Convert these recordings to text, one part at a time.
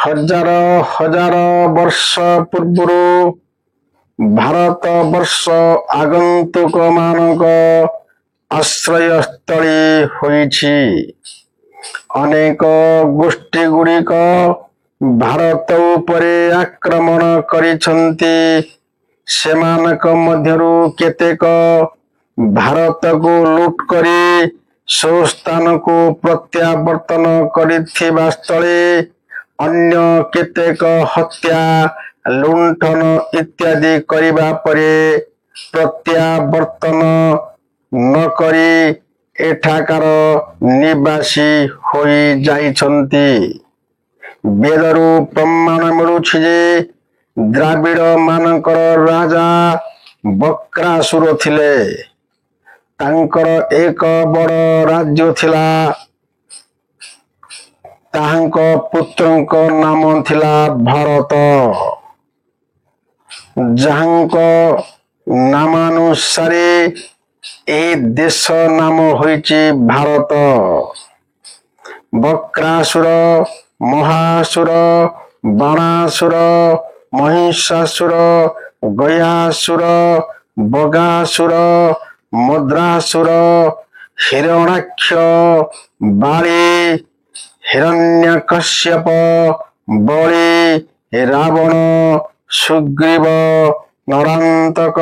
हजार हजार वर्ष पूर्व भारत वर्ष आगंतुक मानक आश्रयस्थली होइछि। अनेक गोष्ठी गुड़िक भारत उपरे आक्रमण करिछन्ति। सेमानक मध्यरु केतेक भारत को लूट करी स्वस्थान को प्रत्यावर्तन करिथिबा स्थले अन्य केतेक हत्या लुंठन इत्यादि करिबा परे प्रत्यावर्तन न करी एठाकार निवासी होई जाइछन्ति। वेदरू प्रमाण मिलुछि जे द्राविड़ मानकर राजा बक्रासुर थिले। तांकर एक बड़ राज्य थिला। ताहांक पुत्रंक नाम थिला भारत। जहांक नामानुसारे ए देश नाम होइछि भारत। बक्रासुर, महासुर, बाणासुर, महिषासुर, गयासुर, बगासुर, मद्रासुर, हिरण्याक्ष, बाली, हिरण्यकश्यप, बलि, रावण, सुग्रीव, नरांतक,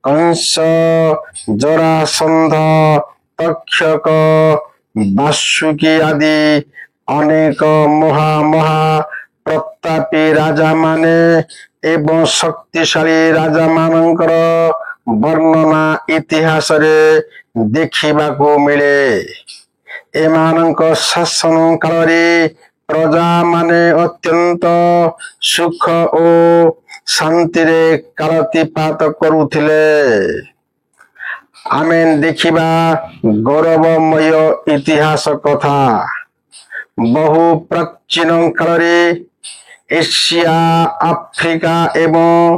कंस, जरासंध, तक्षक, वासुकी आदि अनेक महा प्रतापी राजा माने एवं शक्तिशाली राजा मानकर वर्णना इतिहास रे देखिबा को मिले। एमानक शासन काल रे प्रजा माने अत्यंत सुख ओ शांति रे कालतिपात करुथिले। आमे देखिबा गौरवमय इतिहास कथा। बहु प्राचीन काल रे एशिया, आफ्रिका एवं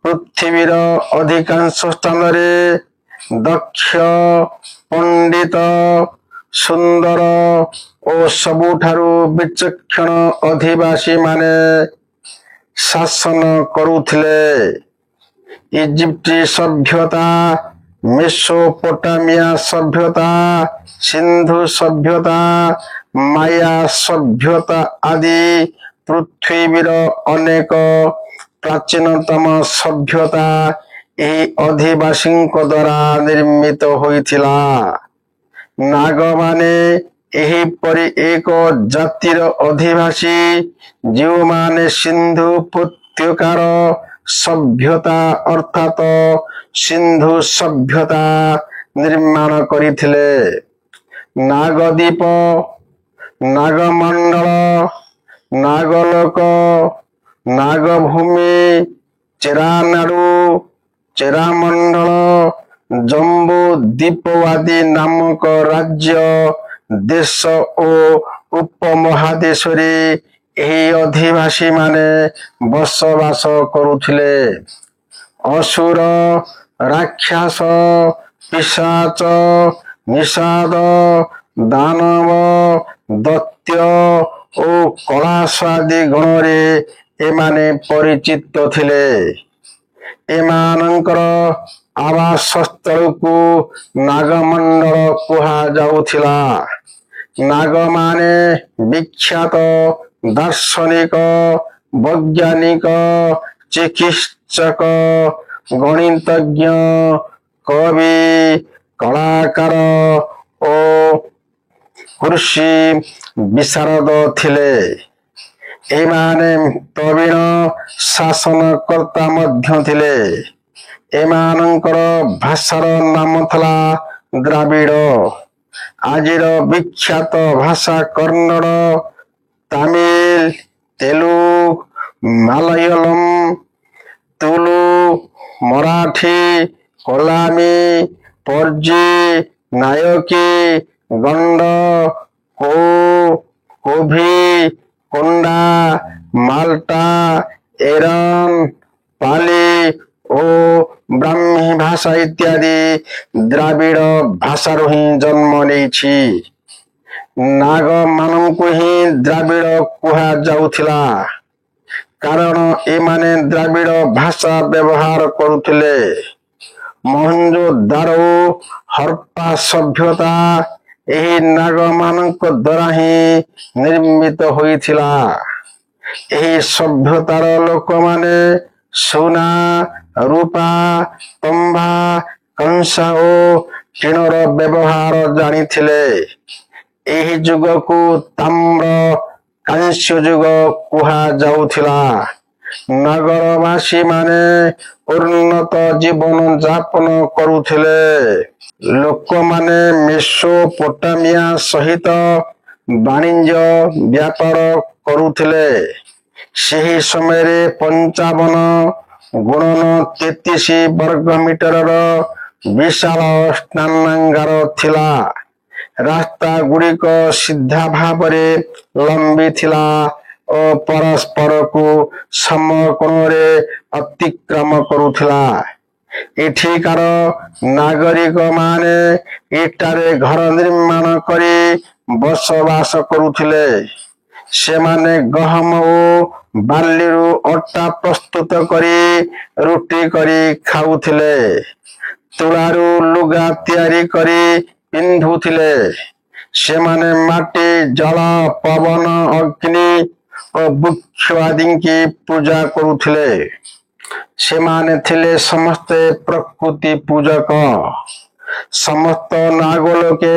पृथ्वीर अधिकांश स्थान रे दक्ष, पंडित, सुंदर और सबुठारु विचक्षण अधिवासी माने शासन करुथिले। इजिप्टी सभ्यता, मेसोपोटामिया सभ्यता, सिंधु सभ्यता, माया सभ्यता आदि पृथ्वीर अनेक प्राचीनतम सभ्यता एही अधिवासी द्वारा निर्मित होइथिला। नाग माने एही परि एक जातिर अधिवासी जो माने सिंधु उपत्यकार सभ्यता अर्थात सिंधु सभ्यता निर्माण करिथिले। नागद्वीप, नागमंडल, नागलोक, नागभूमि, चेरानाडु, चेरामंडल, जम्बू द्वीप आदि नामक राज्य देश और उपमहादेश रे एही अधिवासी माने बसवास करुथिले। असुर, राक्षस, पिशाच, निषाद, दानव, दैत्य और कलाश आदि गण रे एमाने परिचित थिले। एमानंकर आवास स्थल को नागमंडल कुहा जाउथिला। नाग माने विख्यात दार्शनिक, वैज्ञानिक, चिकित्सक, गणितज्ञ, कवि, कलाकार और कृषि विशारद थिले। एमाने प्रवीण शासनकर्ता मध्य थिले। एमानंकर भाषार नाम थला द्राविड़। आजिर विख्यात भाषा कन्नड़, तमिल, तेलुगु, मलयालम, तुलु, मराठी, कोलामी, पर्जी, नायकी, गंड, कोभी, कोंडा, माल्टा, एरन, पाली और ब्राह्मी भाषा इत्यादि द्राविड़ भाषार ही जन्म नेछि। ନାଗ ମାନଙ୍କୁ ହିଁ ଦ୍ରାବିଡ଼ କୁହାଯାଉଥିଲା, କାରଣ ଏମାନେ ଦ୍ରାବିଡ଼ ଭାଷା ବ୍ୟବହାର କରୁଥିଲେ। ମହେଞ୍ଜୋଦାରୋ ଓ ହରପ୍ପା ସଭ୍ୟତା ଏହି ନାଗମାନଙ୍କ ଦ୍ୱାରା ହିଁ ନିର୍ମିତ ହୋଇଥିଲା। ଏହି ସଭ୍ୟତାର ଲୋକମାନେ ସୁନା, ରୂପା, ତମ୍ବା, କଂସା ଓ ଟିଣର ବ୍ୟବହାର ଜାଣିଥିଲେ। ଏହି ଯୁଗକୁ ତାମ୍ର କାଂସ୍ୟ ଯୁଗ କୁହାଯାଉଥିଲା। ନଗରବାସୀମାନେ ଉନ୍ନତ ଜୀବନ ଯାପନ କରୁଥିଲେ। ଲୋକମାନେ ମେସୋପୋଟାମିଆ ସହିତ ବାଣିଜ୍ୟ ବ୍ୟାପାର କରୁଥିଲେ। ସେହି ସମୟରେ 55x33 ବର୍ଗ ମିଟରର ବିଶାଳ ସ୍ନାନାଗାର ଥିଲା। ରାସ୍ତା ଗୁଡ଼ିକ ସିଧା ଭାବରେ ଲମ୍ବିଥିଲା ଓ ପରସ୍ପରକୁ ସମକୋଣରେ ଅତିକ୍ରମ କରୁଥିଲା। ଏଠିକାର ନାଗରିକମାନେ ଇଟାରେ ଘର ନିର୍ମାଣ କରି ବସବାସ କରୁଥିଲେ। ସେମାନେ ଗହମ ଓ ବାର୍ଲିରୁ ଅଟା ପ୍ରସ୍ତୁତ କରି ରୁଟି କରି ଖାଉଥିଲେ। ତୁଳାରୁ ଲୁଗା ତିଆରି କରି ପିନ୍ଧୁଥିଲେ। ସେମାନେ ମାଟି, ଜଳ, ପବନ, ଅଗ୍ନି ଓ ବୃକ୍ଷ ଆଦିଙ୍କୁ ପୂଜା କରୁଥିଲେ। ସେମାନେ ଥିଲେ ସମସ୍ତେ ପ୍ରକୃତି ପୂଜକ। ସମସ୍ତ ନାଗଲୋକେ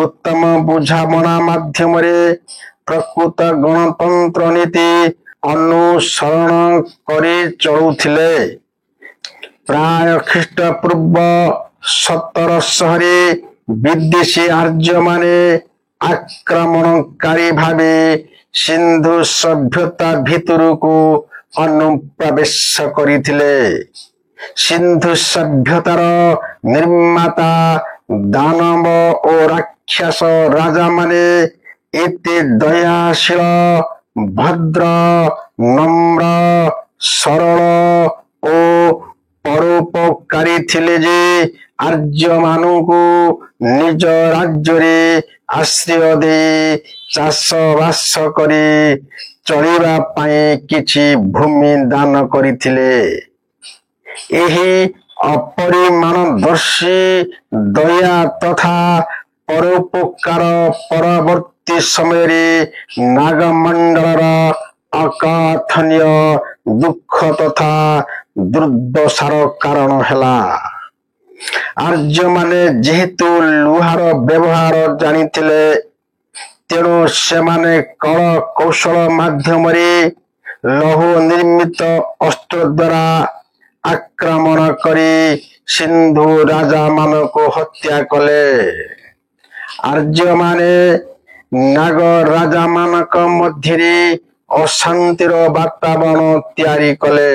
ଉତ୍ତମ ବୁଝାମଣା ମାଧ୍ୟମରେ ପ୍ରକୃତ ଗଣତନ୍ତ୍ର ନୀତି ଅନୁସରଣ କରି ଚଳୁଥିଲେ। ପ୍ରାୟ ଖ୍ରୀଷ୍ଟପୂର୍ବ 1700ରେ ବିଦେଶୀ ଆର୍ଯ୍ୟମାନେ ଆକ୍ରମଣକାରୀ ଭାବେ ସିନ୍ଧୁ ସଭ୍ୟତା ଭିତରକୁ ଅନୁପ୍ରବେଶ କରିଥିଲେ। ସିନ୍ଧୁ ସଭ୍ୟତାର ନିର୍ମାତା ଦାନବ ଓ ରାକ୍ଷସ ରାଜାମାନେ ଏତେ ଦୟାଶୀଳ, ଭଦ୍ର, ନମ୍ର, ସରଳ ଓ ପରୋପକାରୀ ଥିଲେ ଯେ ଆର୍ଯ୍ୟମାନଙ୍କୁ ନିଜ ରାଜ୍ୟରେ ଆଶ୍ରୟ ଦେଇ ଚାଷବାସ କରି ଚଳିବା ପାଇଁ କିଛି ଭୂମି ଦାନ କରିଥିଲେ। ଏହି ଅପରିମାଣଦର୍ଶୀ ଦୟା ତଥା ପରୋପକାର ପରବର୍ତ୍ତୀ ସମୟରେ ନାଗମଣ୍ଡଳର ଅକଥନୀୟ ଦୁଃଖ ତଥା ଦୁର୍ଦ୍ଦଶାର କାରଣ ହେଲା। ଆର୍ଯ୍ୟମାନେ ଯେହେତୁ ଲୁହାର ବ୍ୟବହାର ଜାଣିଥିଲେ, ତେଣୁ ସେମାନେ କଳ କୌଶଳ ମାଧ୍ୟମରେ ଲୌହ ନିର୍ମିତ ଅସ୍ତ୍ର ଦ୍ୱାରା ଆକ୍ରମଣ କରି ସିନ୍ଧୁ ରାଜାମାନଙ୍କୁ ହତ୍ୟା କଲେ। ଆର୍ଯ୍ୟମାନେ ନାଗ ରାଜାମାନଙ୍କ ମଧ୍ୟରେ ଅଶାନ୍ତିର ବାତାବରଣ ତିଆରି କଲେ।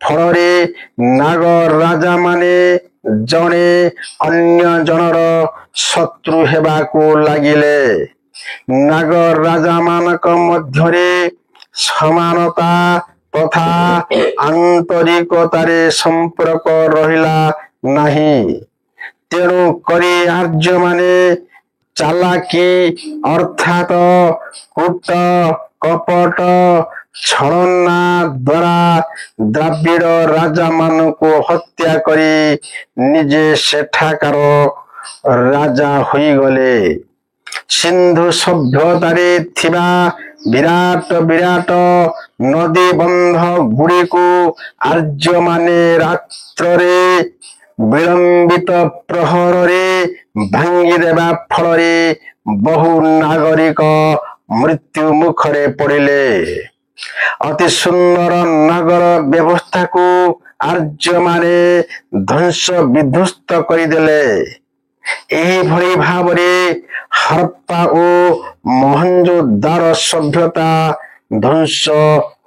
ଫଳରେ ନାଗ ରାଜାମାନେ ଜଣେ ଅନ୍ୟ ଜଣର ଶତ୍ରୁ ହେବାକୁ ଲାଗିଲେ। ନାଗ ରାଜାମାନଙ୍କ ମଧ୍ୟରେ ସମାନତା ତଥା ଆନ୍ତରିକତାରେ ସମ୍ପର୍କ ରହିଲା ନାହିଁ। ତେଣୁ କରି ଆର୍ଯ୍ୟମାନେ ଚାଲାକି ଅର୍ଥାତ୍ କୂଟ, କପଟ, ଛଳନା ଦ୍ୱାରା ଦ୍ରାବିଡ଼ ରାଜାମାନଙ୍କୁ ହତ୍ୟା କରି ନିଜେ ସେଠାକାର ରାଜା ହୋଇଗଲେ। ସିନ୍ଧୁ ସଭ୍ୟତାରେ ଥିବା ବିରାଟ ବିରାଟ ନଦୀବନ୍ଧ ଗୁଡ଼ିକୁ ଆର୍ଯ୍ୟମାନେ ରାତ୍ରରେ ବିଳମ୍ବିତ ପ୍ରହରରେ ଭାଙ୍ଗିଦେବା ଫଳରେ ବହୁ ନାଗରିକ ମୃତ୍ୟୁ ମୁଖରେ ପଡ଼ିଲେ। ଅତି ସୁନ୍ଦର ନଗର ବ୍ୟବସ୍ଥାକୁ ଆର୍ଯ୍ୟମାନେ ଧ୍ୱଂସ ବିଧ୍ୱସ୍ତ କରିଦେଲେ। ଏହିଭଳି ଭାବରେ ହରପ୍ପା ଓ ମହେଞ୍ଜୋଦାରୋ ସଭ୍ୟତା ଧ୍ୱଂସ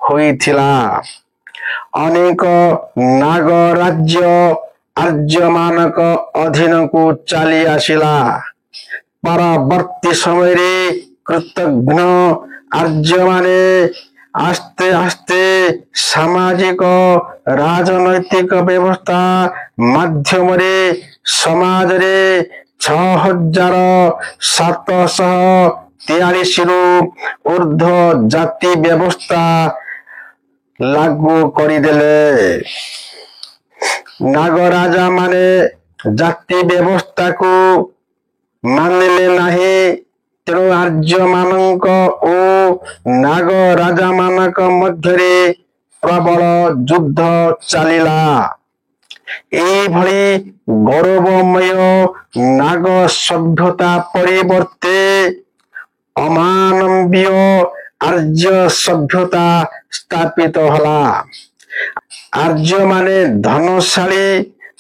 ହୋଇଥିଲା। ଅନେକ ନାଗ ରାଜ୍ୟ ଆର୍ଯ୍ୟମାନଙ୍କ ଅଧୀନକୁ ଚାଲି ଆସିଲା। ପରବର୍ତ୍ତୀ ସମୟରେ କୃତଘ୍ନ ଆର୍ଯ୍ୟମାନେ ଆସ୍ତେ ଆସ୍ତେ ସାମାଜିକ ରାଜନୈତିକ ବ୍ୟବସ୍ଥା ମାଧ୍ୟମରେ ସମାଜରେ 6743 ঊর্ধ্ব জাতি ବ୍ୟବସ୍ଥା ଲାଗୁ କରିଦେଲେ। ନାଗରାଜା ମାନେ ଜାତି ବ୍ୟବସ୍ଥାକୁ ମାନିଲେ ନାହିଁ। ତେଣୁ ଆର୍ଯ୍ୟ ମାନଙ୍କ ଓ ନାଗ ରାଜା ମାନଙ୍କ ମଧ୍ୟରେ ପ୍ରବଳ ଯୁଦ୍ଧ ଚାଲିଲା। ଏଇଭଳି ଗୌରବମୟ ନାଗ ସଭ୍ୟତା ପରିବର୍ତ୍ତେ ଅମାନବୀୟ ଆର୍ଯ୍ୟ ସଭ୍ୟତା ସ୍ଥାପିତ ହେଲା। ଆର୍ଯ୍ୟ ମାନେ ଧନଶାଳୀ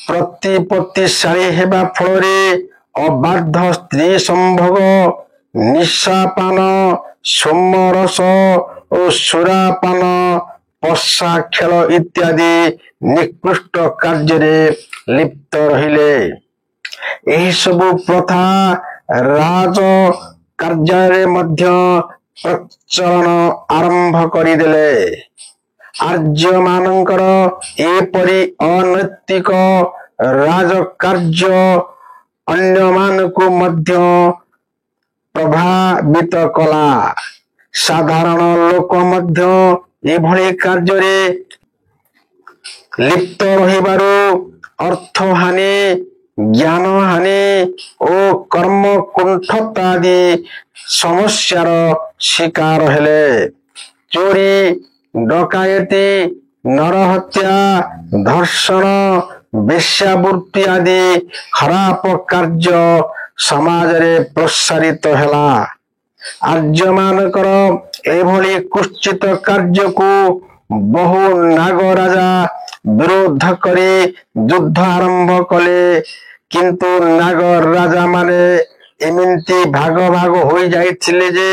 ପ୍ରତିପତ୍ତିଶାଳୀ ହେବା ଫଳରେ ଅବାଧ ସ୍ତ୍ରୀ ସମ୍ଭୋଗ, ନିଶାପାନ, ସୋମରସ ଓ ସୁରାପାନ, ପଶା ଖେଳ ଇତ୍ୟାଦି ନିକୃଷ୍ଟ କାର୍ଯ୍ୟରେ ଲିପ୍ତ ରହିଲେ। ଏହି ସବୁ ପ୍ରଥା ରାଜ କାର୍ଯ୍ୟରେ ମଧ୍ୟ ପ୍ରଚଳନ ଆରମ୍ଭ କରିଦେଲେ। ଆର୍ଯ୍ୟ ମାନଙ୍କର ଏପରି ଅନୈତିକ ରାଜକାର୍ଯ୍ୟ ଅନ୍ୟମାନଙ୍କୁ ମଧ୍ୟ ପ୍ରଭାବିତ କଲା। ସାଧାରଣ ଲୋକ ମଧ୍ୟ ଏଭଳି କାର୍ଯ୍ୟରେ ଲିପ୍ତ ରହିବାରୁ ଅର୍ଥହାନି, ଜ୍ଞାନହାନି ଓ କର୍ମକୁଣ୍ଠତା ଆଦି ସମସ୍ୟାର ଶିକାର ହେଲେ। ଚୋରି, ଡକାୟତି, ନରହତ୍ୟା, ଧର୍ଷଣ, ବେଶ୍ୟାବୃତ୍ତି ଆଦି ଖରାପ କାର୍ଯ୍ୟ ସମାଜରେ ପ୍ରସାରିତ ହେଲା। ଆର୍ଯ୍ୟ ମାନଙ୍କର ଏଭଳି କୁଶ୍ଚିତ କାର୍ଯ୍ୟକୁ ବହୁ ନାଗ ରାଜା ବିରୋଧ କରି ଯୁଦ୍ଧ ଆରମ୍ଭ କଲେ। କିନ୍ତୁ ନାଗ ରାଜା ମାନେ ଏମିତି ଭାଗ ଭାଗ ହୋଇ ଯାଇଥିଲେ ଯେ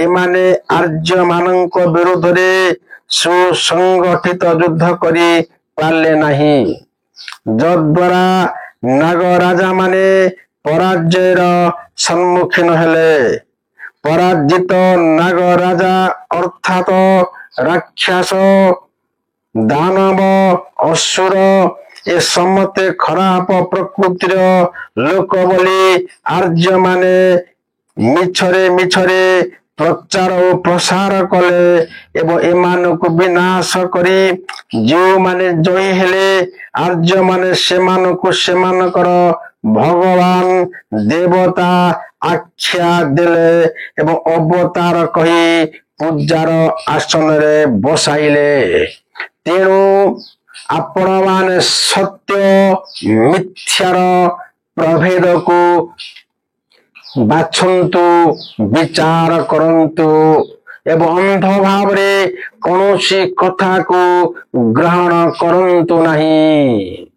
ଏମାନେ ଆର୍ଯ୍ୟ ମାନଙ୍କ ବିରୁଦ୍ଧରେ ସୁସଂଗଠିତ ଯୁଦ୍ଧ କରି ପାରିଲେ ନାହିଁ। ଯଦ୍ୱାରା ନାଗ ରାଜା ମାନେ ପରାଜୟର ସମ୍ମୁଖୀନ ହେଲେ। ପରାଜିତ ନାଗ ରାଜା ଅର୍ଥାତ ରାକ୍ଷସ, ଦାନବ, ଅସୁର ଏ ସମସ୍ତେ ଖରାପ ପ୍ରକୃତିର ଲୋକ ବୋଲି ଆର୍ଯ୍ୟ ମାନେ ମିଛରେ ମିଛରେ ପ୍ରଚାର ଓ ପ୍ରସାର କଲେ ଏବଂ ଏମାନଙ୍କୁ ବିନାଶ କରି ଯେଉଁମାନେ ଜୟୀ ହେଲେ ଆର୍ଯ୍ୟ ମାନେ ସେମାନଙ୍କୁ ସେମାନଙ୍କର ଭଗବାନ, ଦେବତା ଆଖ୍ୟା ଦେଲେ ଏବଂ ଅବତାର କହି ପୂଜାର ଆସନରେ ବସାଇଲେ। ତେଣୁ ଆପଣମାନେ ସତ୍ୟ ମିଥ୍ୟାର ପ୍ରଭେଦକୁ ବାଛନ୍ତୁ, ବିଚାର କରନ୍ତୁ ଏବଂ ଅନ୍ଧ ଭାବରେ କୌଣସି କଥାକୁ ଗ୍ରହଣ କରନ୍ତୁ ନାହିଁ।